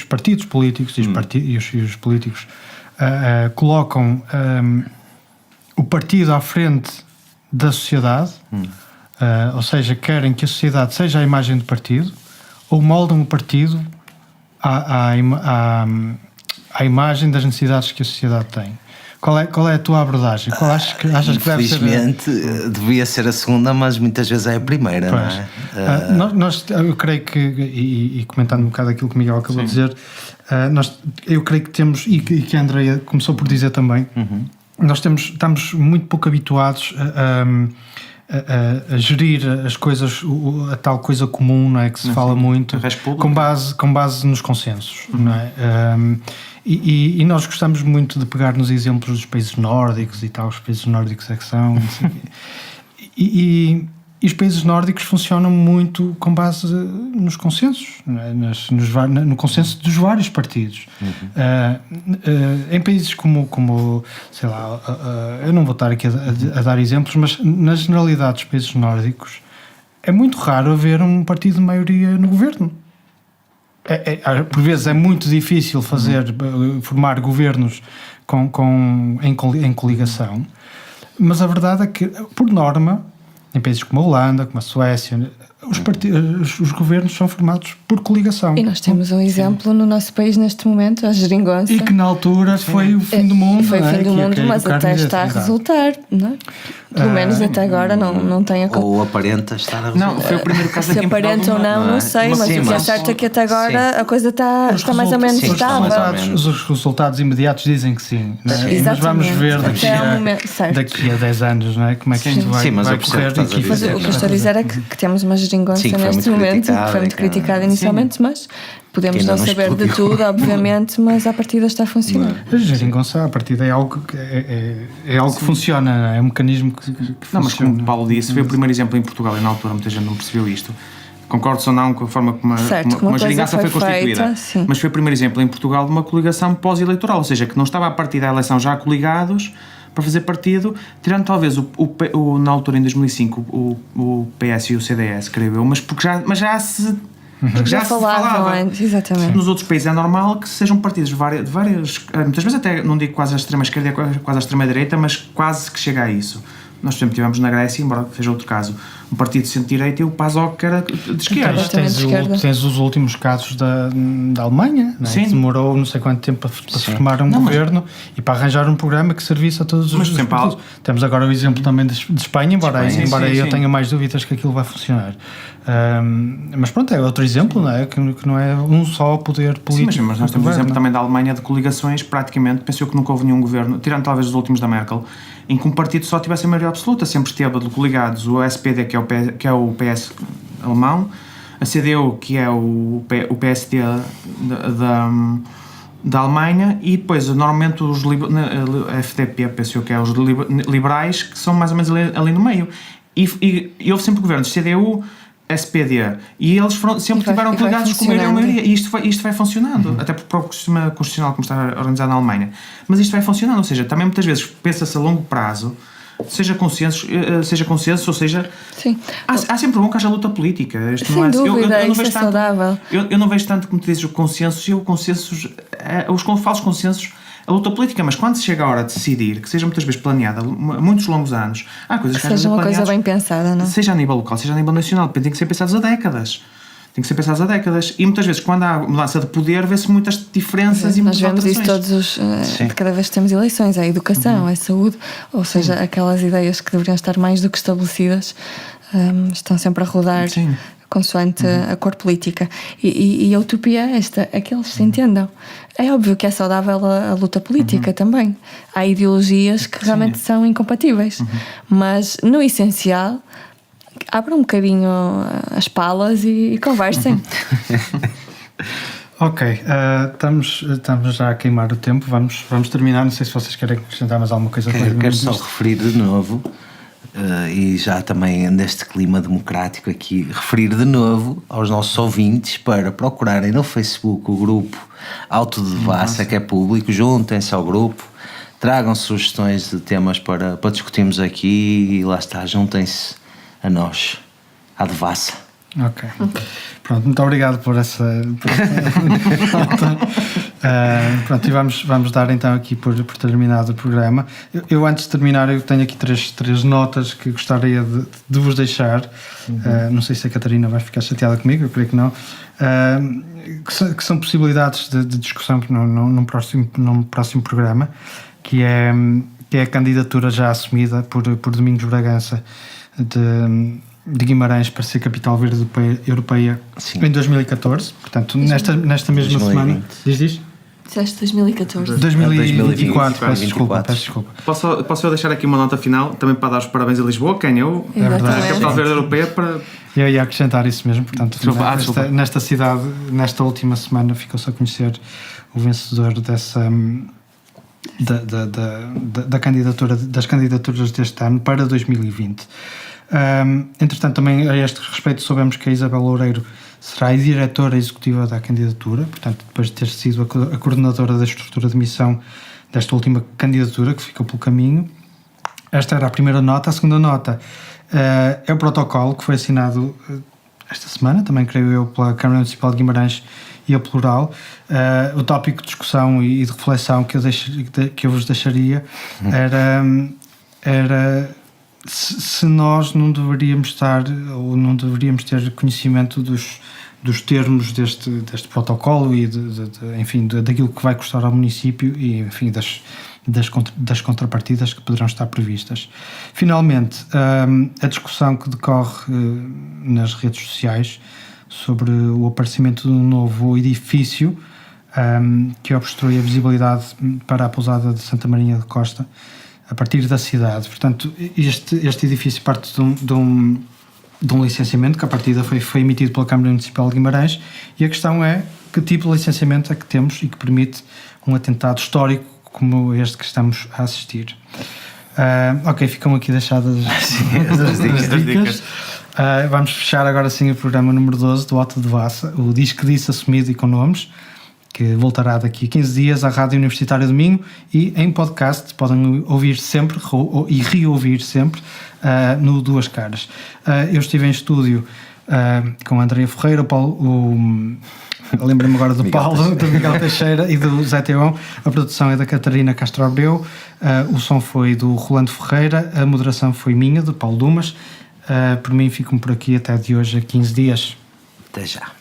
partidos políticos e os políticos colocam o partido à frente da sociedade, ou seja, querem que a sociedade seja a imagem do partido, ou moldam o partido à imagem das necessidades que a sociedade tem? Qual é a tua abordagem? Qual achas que deve ser? Infelizmente devia ser a segunda, mas muitas vezes é a primeira, não é? Eu creio que, e comentando um bocado aquilo que o Miguel acabou de dizer, eu creio que temos, e que a Andreia começou por dizer também, nós estamos muito pouco habituados a gerir as coisas, a tal coisa comum, não é, que se fala muito, com base nos consensos, não é? E nós gostamos muito de pegar nos exemplos dos países nórdicos e tal, os países nórdicos é que são, e os países nórdicos funcionam muito com base nos consensos, não é? No consenso dos vários partidos. Em países como sei lá, eu não vou estar aqui a dar exemplos, mas na generalidade dos países nórdicos é muito raro haver um partido de maioria no governo. Por vezes é muito difícil formar governos em coligação, mas a verdade é que, por norma, em países como a Holanda, como a Suécia, os governos são formados por coligação. E nós temos um exemplo no nosso país neste momento, a Geringonça. E que na altura foi o fim do mundo. Foi o fim do mundo, mas até está a resultar, não é? Pelo menos até agora não tem acontecido. Ou aparenta estar a resultar. Não, foi o primeiro caso se aqui em Portugal. Se aparenta ou não sei, mas o que é certo é que até agora a coisa está mais ou menos estável. Os resultados imediatos dizem que sim, não é? Mas vamos ver daqui a 10 anos, não é? Como é que isto vai correr. Mas o que eu estou a dizer é que temos uma geringonça neste momento, que foi muito criticada inicialmente, mas podemos não saber de tudo, obviamente, mas a partida está a funcionar. A geringonça, a partida é algo que funciona, é um mecanismo que funciona. Não, mas como o Paulo disse, foi o primeiro exemplo em Portugal e na altura muita gente não percebeu isto. Concordo ou não com a forma como a geringonça foi constituída, mas foi o primeiro exemplo em Portugal de uma coligação pós-eleitoral, ou seja, que não estava a partir da eleição já coligados para fazer partido, tirando talvez na altura em 2005 o PS e o CDS, creio eu, mas já se falava antes, exatamente. Nos outros países é normal que sejam partidos de várias, muitas vezes até não digo quase a extrema esquerda, quase a extrema direita, mas quase que chega a isso. Nós sempre tivemos na Grécia, embora seja outro caso, um partido de centro-direita e o PASOK que era de esquerda. Tens os últimos casos da Alemanha, não é? Que demorou não sei quanto tempo para se formar um governo e para arranjar um programa que servisse a todos os partidos. Temos agora o exemplo também de Espanha, embora eu tenha mais dúvidas que aquilo vai funcionar. Mas pronto, é outro exemplo, não é? Que não é um só poder político. Sim, mas nós temos o exemplo também da Alemanha de coligações, praticamente, pensou que nunca houve nenhum governo, tirando talvez os últimos da Merkel, em que um partido só tivesse a maioria absoluta, sempre esteve coligados o SPD, que é que é o PS alemão, a CDU, que é o PSD da Alemanha, e depois normalmente a FDP, penso eu, que é os liberais, que são mais ou menos ali no meio. E houve sempre governos CDU, SPD, e eles sempre tiveram ligados com a maioria, e isto vai funcionando, até porque o próprio sistema constitucional como está organizado na Alemanha, mas isto vai funcionando, ou seja, também muitas vezes pensa-se a longo prazo, seja consenso, ou seja, sim. Há sempre bom que haja luta política. Sem dúvida, eu não vejo tanto, saudável. Eu não vejo tanto como tu dizes o consenso, os falsos consensos, a luta política, mas quando se chega a hora de decidir, que seja muitas vezes planeada, muitos longos anos, há coisas que seja uma coisa bem pensada, não? Seja a nível local, seja a nível nacional, tem que ser pensados há décadas. E muitas vezes, quando há mudança de poder, vê-se muitas diferenças e muitas alterações. Nós vemos isso todos, cada vez que temos eleições, a educação, a saúde, ou seja, aquelas ideias que deveriam estar mais do que estabelecidas, estão sempre a rodar consoante a cor política. E a utopia é esta, é que eles se entendam. É óbvio que é saudável a luta política também. Há ideologias que realmente são incompatíveis, mas no essencial, abram um bocadinho as palas e conversem. Ok, estamos já a queimar o tempo, vamos terminar. Não sei se vocês querem acrescentar mais alguma coisa. Quero só referir de novo, e já também neste clima democrático aqui, referir de novo aos nossos ouvintes para procurarem no Facebook o grupo Auto de Devassa, que é público, juntem-se ao grupo, tragam sugestões de temas para discutirmos aqui e lá está, juntem-se a nós, à Devassa. Ok. Pronto, muito obrigado por essa pronto, e vamos dar então aqui por terminado o programa. Eu antes de terminar, eu tenho aqui três notas que gostaria de vos deixar. Não sei se a Catarina vai ficar chateada comigo, eu creio que não. Que são possibilidades de discussão num próximo programa, que é a candidatura já assumida por Domingos Bragança de Guimarães para ser capital verde europeia em 2014, portanto nesta mesma 2020. Semana. Diz? Disseste 2014. 2024, peço desculpa. Posso eu deixar aqui uma nota final também para dar os parabéns a Lisboa, quem eu, a capital verde europeia, para... Eu ia acrescentar isso mesmo, portanto nesta cidade, nesta última semana ficou-se a conhecer o vencedor dessa das candidaturas deste ano para 2020. Entretanto, também a este respeito soubemos que a Isabel Loureiro será a diretora executiva da candidatura, portanto, depois de ter sido a coordenadora da estrutura de missão desta última candidatura que ficou pelo caminho. Esta era a primeira nota. A segunda nota é o protocolo que foi assinado esta semana, também creio eu, pela Câmara Municipal de Guimarães e a Plural. O tópico de discussão e de reflexão que eu vos deixaria era se nós não deveríamos estar ou não deveríamos ter conhecimento dos termos deste protocolo e enfim, daquilo que vai custar ao município e enfim, das contrapartidas que poderão estar previstas. Finalmente, a discussão que decorre nas redes sociais sobre o aparecimento de um novo edifício que obstrui a visibilidade para a pousada de Santa Marinha de Costa a partir da cidade. Portanto, este edifício parte de um licenciamento que a partida foi emitido pela Câmara Municipal de Guimarães, e a questão é que tipo de licenciamento é que temos e que permite um atentado histórico como este que estamos a assistir. Ok, ficam aqui deixadas as dicas. Vamos fechar agora sim o programa número 12 do Auto de Devassa, o Diz que Disse assumido e com nomes, que voltará daqui a 15 dias à Rádio Universitária do Minho e em podcast, podem ouvir sempre e reouvir sempre no Duas Caras. Eu estive em estúdio com a Andrea Ferreira, lembrei-me agora do Paulo, do Miguel Teixeira e do Zé Teão. A produção é da Catarina Castro Abreu, o som foi do Rolando Ferreira, a moderação foi minha, do Paulo Dumas. Por mim ficam por aqui até de hoje a 15 dias. Até já.